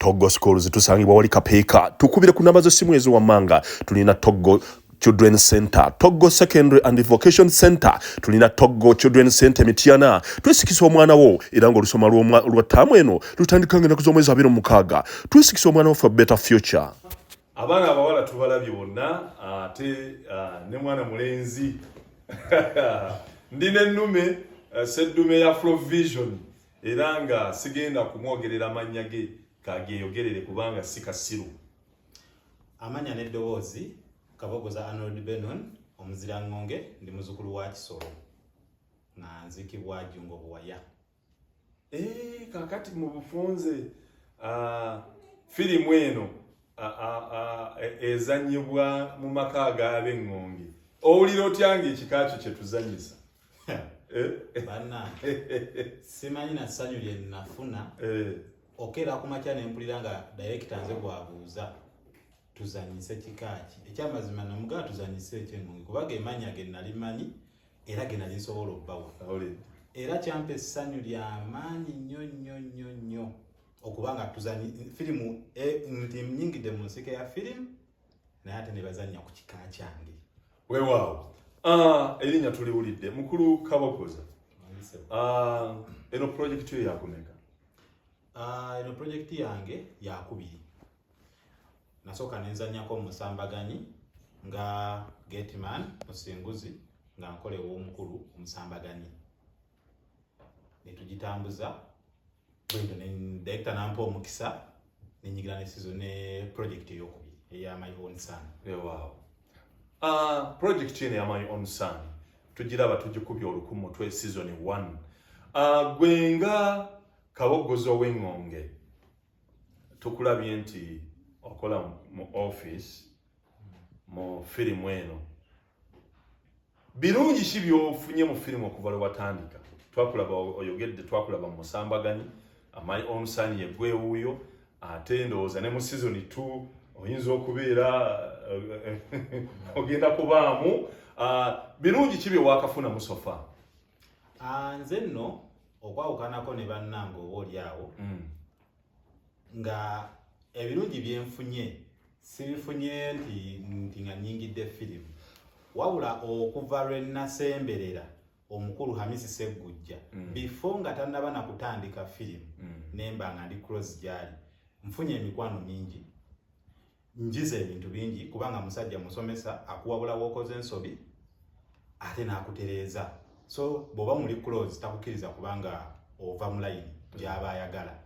Toggo Schools tusangibwa wali Kapeeka tukubire ku namba z'essimu ezo wammanga tulina Toggo Children Center, Toggo Secondary and Vocation Center, tulina Toggo Children Center Mityana. Twesikisa omwana wo era nga olusoma lwa ttaamu eno lutandika ng'ennaku z'omwezi 26. Twesikisa omwana wo for better future. Abaana abawala tubalabye bonna ate ne mwana mulenzi ndine ennume seddume ya Flow Vision era nga sigenda kumwogerera amannya ge kageyogerere kubanga si kasiru. Amanya n'eddoboozi Kabogoza Arnold Benon omuzira ngonge ndi muzukulu wa Kisoro na nzikibwa Jungo Buwaya. Kakati mu bufunze filimu eno ezanyibwa mu maka g'ab'engonge. Owulira otya ng'ekikakyo kye tuzanyisa? Bana simanyi na ssanyu lye nafuna okera kumakya ne mpulira nga director nze bwabuuza tuzanyise kikaaki ekyamazima namugaa tuzanyise ekyengonge kubaga emanya ge nali manyi era ge nali nsobola obbawa era kyampa essanyu ly'amaanyi nnyo okubanga tuzanyi firimu nti nnyingidde mu nsika ya firimu naye ate ne bazannya ku kika kyange. Weewaawo erinnya tuliwulidde mukulu Kabogoza. Eno project yo yakumeka? Eno project yange yakubiri. Nasooka nenzannyako omusambaganyi nga Gateman Musinguzi nga nkolewo omukulu omusambaganyi. Ne tugitambuza bwendo ne director nampa omukisa nenyigira ne season ne project eyokubiri eya My Own Son. Wow. Project eno ya My Own Son tugiraba tugikubye olukumu twe season 1. Gwenga Kabogoza w'engonge tukulabye nti okola mu office mu filimu eno. Birungi ki by'ofunye mu filimu okuva lwe watandika? Twakulaba oyogedde, twakulaba mu musambaganyi My Own Son ye gwe wuuyo ate ndowooza ne mu season 2 oyinza okubeera ogenda kubaamu. Birungi ki bye waakafuna mu sofa? Nze nno okwawukanako ne bannange oba oliawo nga ebirungi byenfunye sibifunye nti nga nnyingidde filimu wabula okuva lwe nasemberera omukulu Hamisi Seggujja before nga tannaba na kutandika filimu nemba nga ndi close gyali nfunye emikwano mingi njize ebintu bingi kubanga musajja musomesa akuwabula w'okoze ensobi ate n'akutereeza so bw'oba muli close takukkiriza kubanga ova mu line gy'aba ayagala.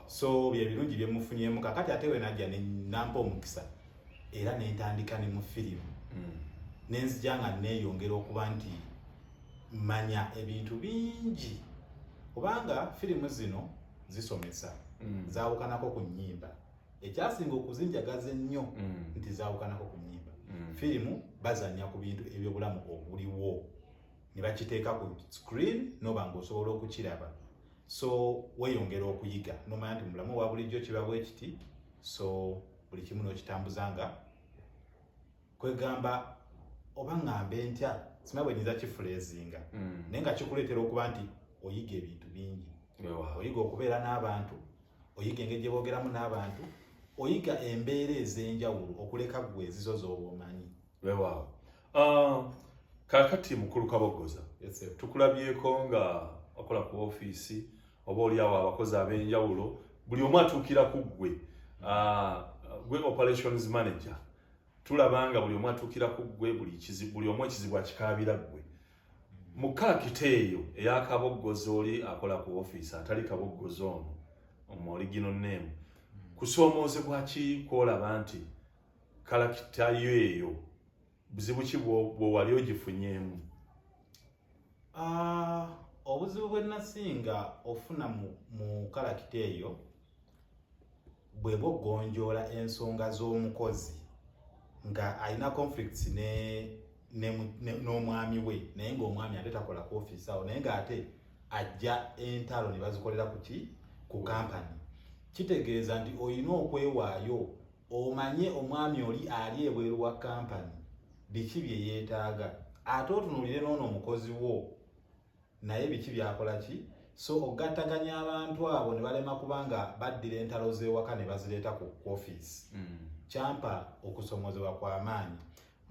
So bye birungi bye mufunyemu kakati ate we najja ne nampa omukisa era ne ntandika ne mu filimu nenzija nga neeyongera okuba nti manya ebintu bingi kubanga filimu zino zisomesa zaawukanako ku nnyimba ekyasinga okuzinjagaza ennyo nti zaawukanako ku nnyimba. Filimu bazanya ku bintu ebyobulamu obuliwo ne bakiteeka ku screen noba ng'osobola okukiraba so weyongera okuyiga nomanya nti mulamu wa bulijjo kiba bwe kiti so buli kimu n'okitambuza nga kwegamba oba ngambe ntya sima bwe nyinza kifuleezinga naye nga kikuleetera okuba nti oyiga ebintu bingi. Oyiga okubeera n'abantu, oyiga engeri gye boogeramu n'abantu, oyiga embeera ez'enjawulo okuleka ggwe ezizo z'oba omanyi. Weewaawo. Kaakati mukulu Kabogoza tukulabyeko nga okola ku ofiisi oba oliawo abakozi ab'enjawulo buli omu atuukira ku ggwe gwe operations manager tulabanga buli omu atuukira ku ggwe buli omu ekizibu akikaabira ggwe. Mu kaakita eyo eya Kabogoza oli akola ku ofiisi atali Kabogoza ono omu original name kusoomoozebwa ki kwolaba nti kalakita yo eyo buzibu ki bw'owali ogifunyeemu? Obuzibu bwe nasinga ofuna mu kalakita eyo bwe bw'ogonjoola ensonga z'omukozi nga alina conflicts n'omwami we naye ng'omwami ate takola ku ofiisi awo naye ng'ate ajja entalo ne bazikolera ku kampani. Kitegeeza nti olina okwewaayo omanye omwami oli ali ebweru wa kampani biki bye yeetaaga ate otunuulire n'ono omukozi wo naye biki byakola ki so ogattaganya abantu abo ne balema kubanga baddira entalo z'ewaka ne bazireeta ku office kyampa okusomozebwa kw'amaanyi.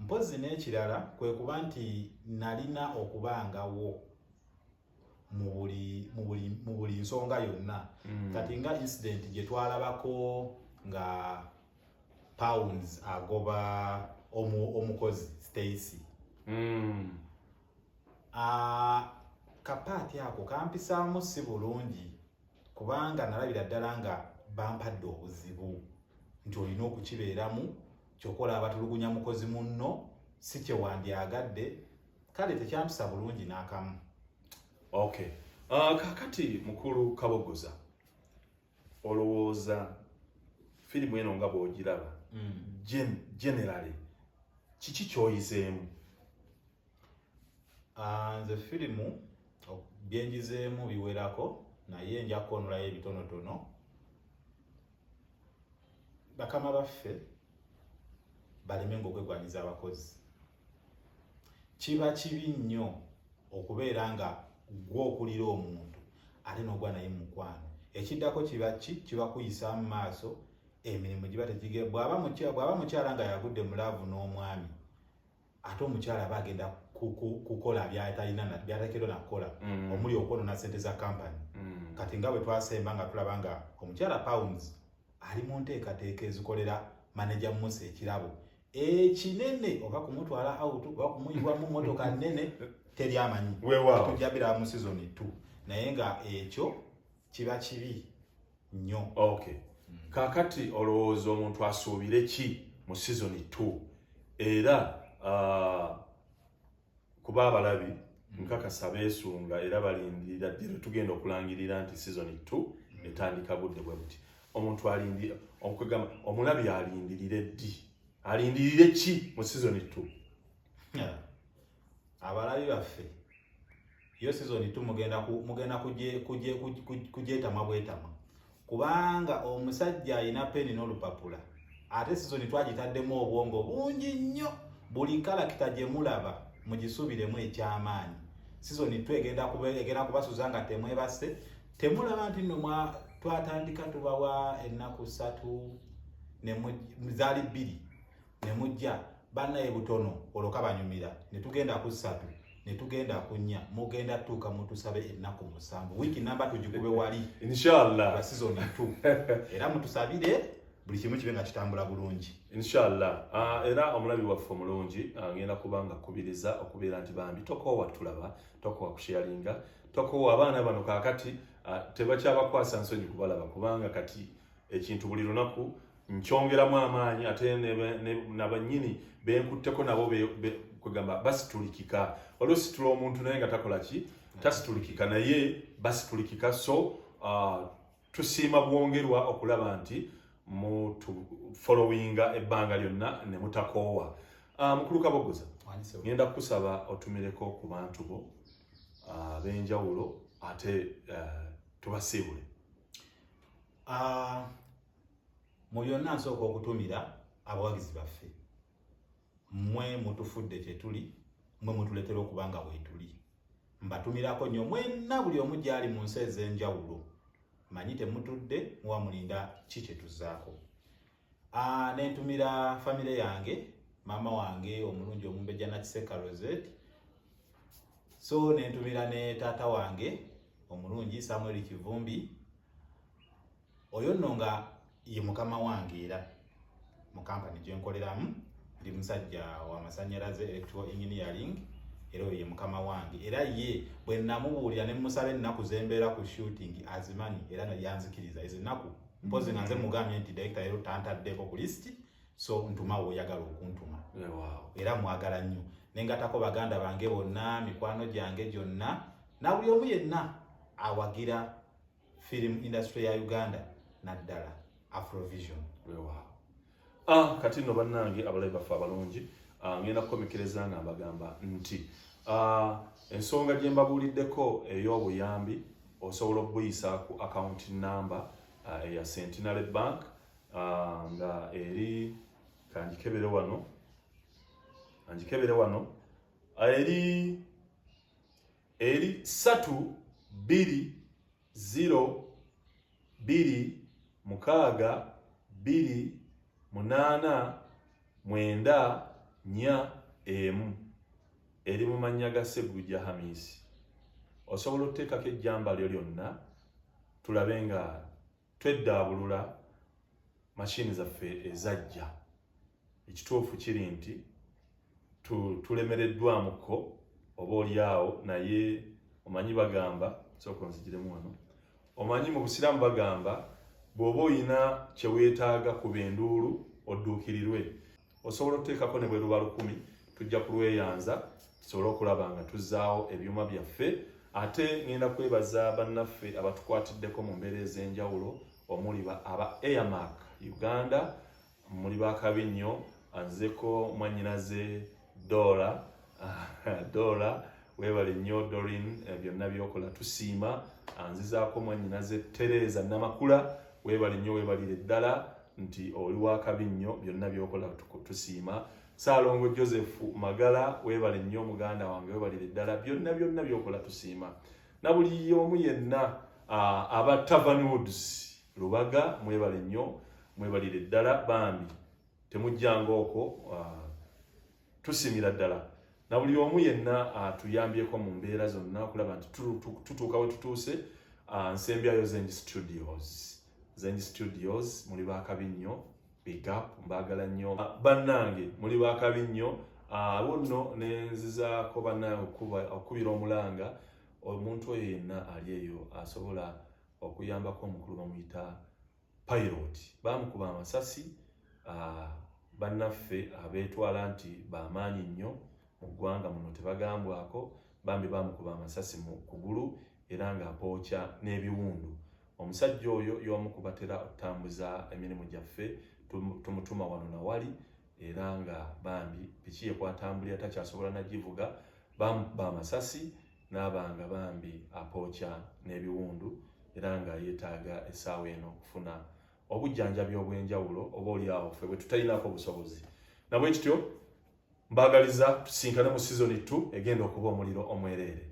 Mpozi n'ekirala kwe kuba nti nalina okubangawo mu buli nsonga yonna. Kati nga incident gye twalabako nga Pounds agoba omukozi Stacy. Kapaati ako kampisaamu si bulungi kubanga nalabira ddala nga bampadde obuzibu nti olina okukibeeramu kyokola abatulugunya mukozi munno si kyewandyagadde, kale tekyampisa bulungi n'akamu. Okay. Kakati mukulu Kabogoza, olowooza firimu eno nga bw'ogiraba generally kiki ky'oyizeemu? Nze firimu byenjizeemu biwerako naye nja kukonolayo ebitonotono. Bakama baffe balemenga okwegwanyiza abakozi. Kiba kibi nnyo okubeera nga gwe okulira omuntu ate n'ogwa naye mukwano. Ekiddako kiba kuyisa mu maaso, emirimu giba tegige. Bw'aba mukyala nga yagudde mulaavu n'omwami, ate omukyala aba agenda kukola byatateekeddwa nakukola omuli okwonoona ssente za kampani. Kati nga bwe twasemba nga tulaba nga omukyala Pounds ali mu nteekateeka ezikolera maneja Musa ekirabo ekinene, oba kumutwala out oba kumuyiwa mu mmotoka nnene teri amanyi. Tujjabira mu season 2 naye nga ekyo kiba kibi nnyo. Okay. Kakati olowooza omuntu asuubire ki mu season 2 era kuba abalabi nkakasa beesunga era balindirira ddala tugenda okulangirira nti season 2 etandika budde bwe buti. Omuntu alindira okugamba omulabi alindirire ki mu season 2? Abalabi baffe yo season 2 mugenda kujeetama bwetama kubanga omusajja alina peni n'olupapula ate season 2 agitaddemu obwongo bungi nnyo. Buli kalakita gye mulaba mugisuubiremu ekyamaanyi. Season 2 egenda kubasuza nga temwebase, temulaba nti nno twatandika tubawa ennaku 3 zaali 2 ne mujja bannaye butono oloka banyumira ne tugenda ku 3 ne tugenda ku 4 mugenda tuuka mutusabe ennaku 7 wiiki namba tugikube wali inshallah season 2 era mutusabire buli kimu kibe nga kitambula bulungi inshallah. Era omulabi waffe omulungi ngenda kubanga kubiriza okubeera nti bambi tokoowa tulaba, tokoowa kusharinga, tokoowa abaana bano kakati tebakyabakwasa nsonyi kubalaba kubanga kati ekintu buli lunaku nkyongeramu amaanyi ate n'abannyini benkutteko nabo kwegamba basitulikika. Waliwo situla omuntu naye nga takola ki tasitulikika naye basitulikika. So tusiima bwongerwa okulaba nti mutu followinga ebbanga lyonna ne mutakoowa. Mukulu Kabogoza, ngenda kusaba otumireko ku bantu bo ab'enjawulo ate tubasiibule. Mu byonna nsooka okutumira abawagizi baffe. Mmwe mutufudde kye tuli, mmwe mutuleetera okuba nga bwe tuli. Mbatumirako nnyo mwenna buli omu gy'ali mu nsi ez'enjawulo. Manyi temutudde muba mulinda ki kye tuzzaako. Nentumira famire yange, maama wange omulungi Omumbejja Nakiseka Rosette. So nentumira ne taata wange omulungi Samuel Kivumbi. Oyo nno nga ye mukama wange era mu kampani gye nkoleramu, ndi musajja wa masannyalaze electrical engineering, era ye mukama wange era ye bwe namubuulira ne musaba ennaku zembeera ku shooting azimanyi era yanzikiriza ezo ennaku mpozi nga nze mugambye nti director yero tantaddeko ku list, so ntuma oyagala okuntuma. Era mwagala nnyo nengatako baganda bange bonna, mikwano gyange gyonna na buli omu yenna awagira film industry ya Uganda naddala Afrovision. Kati nno bannange abalabi baffe abalungi, ngenda kukomekereza nga mbagamba nti ensonga gye mbabuuliddeko ey'obuyambi osobola okubuyisa ku account number eya Centenary Bank nga eri kanjikebere wano eri 323 0 2 6 2 8 9 4 1 eri mu mannya ga Sseggujja Hamisi. Osobola okuteekako ejjamba lyo lyonna tulabe nga tweddaabulula mashini zaffe ezajja. Ekituufu kiri nti tulemereddwamuko oba oliawo naye omanyi bagamba sooka onzigiremu wano. Omanyi mu Busiraamu bagamba bw'oba oyina kye weetaaga kuba enduulu odduukirirwe. Osobola okuteekako ne bwe luba 10 tujja kulweyanza tusobole okulaba nga tuzzaawo ebyuma byaffe. Ate ngenda kwebaza bannaffe abatukwatiddeko mu mbeera ez'enjawulo omuli aba Airmark Uganda, muli ba Kabinnyo, anzeko mwannyinaze Dora Dora weebale nnyo Dorin, byonna byokola tusiima. Anzizaako mwannyinaze Tereza Namakula, weebale nnyo weebalire ddala nti oli wa Kabinnyo, byonna byokola tusiima. Saalongo Joseph Magala, weebale nnyo muganda wange, weebalire ddala byonna byokola tusiima. Na buli omu yenna aba Tavern Woods Lubaga, mwebale nnyo mwebalire ddala bambi temujjanga okwo tusimira ddala. Na buli omu yenna atuyambyeko mu mbeera zonna okulaba nti tutuuka we tutuuse. Nsembyayo Zenji Studios muli ba Kabinnyo, big up, mbagala nnyo bannange muli ba Kabinnyo. Wonno nenzizaako bannange okubira omulanga omuntu oyo yenna ali eyo asobola okuyambako omukulu bamuyita Pilot. Bamukuba amasasi bannaffe abeetwala nti bamaanyi nnyo mu ggwanga muno tebagambwako, bambi bamukuba amasasi mu kugulu era ng'apookya n'ebiwundu. Omusajja oyo y'omu ku batera okutambuza emirimu gyaffe, tumutuma wano na wali era nga bambi piki ye kwatambulira takyasobola nagivuga, bamukuba amasasi n'abanga bambi apookya n'ebiwundu era nga yeetaaga essaawa eno okufuna obujjanjabi obw'enjawulo oba oliawo ffe bwe tutalinako obusobozi. Nabwe kityo mbaagaliza tusinkane mu season 2 egenda okuba omuliro omwereere.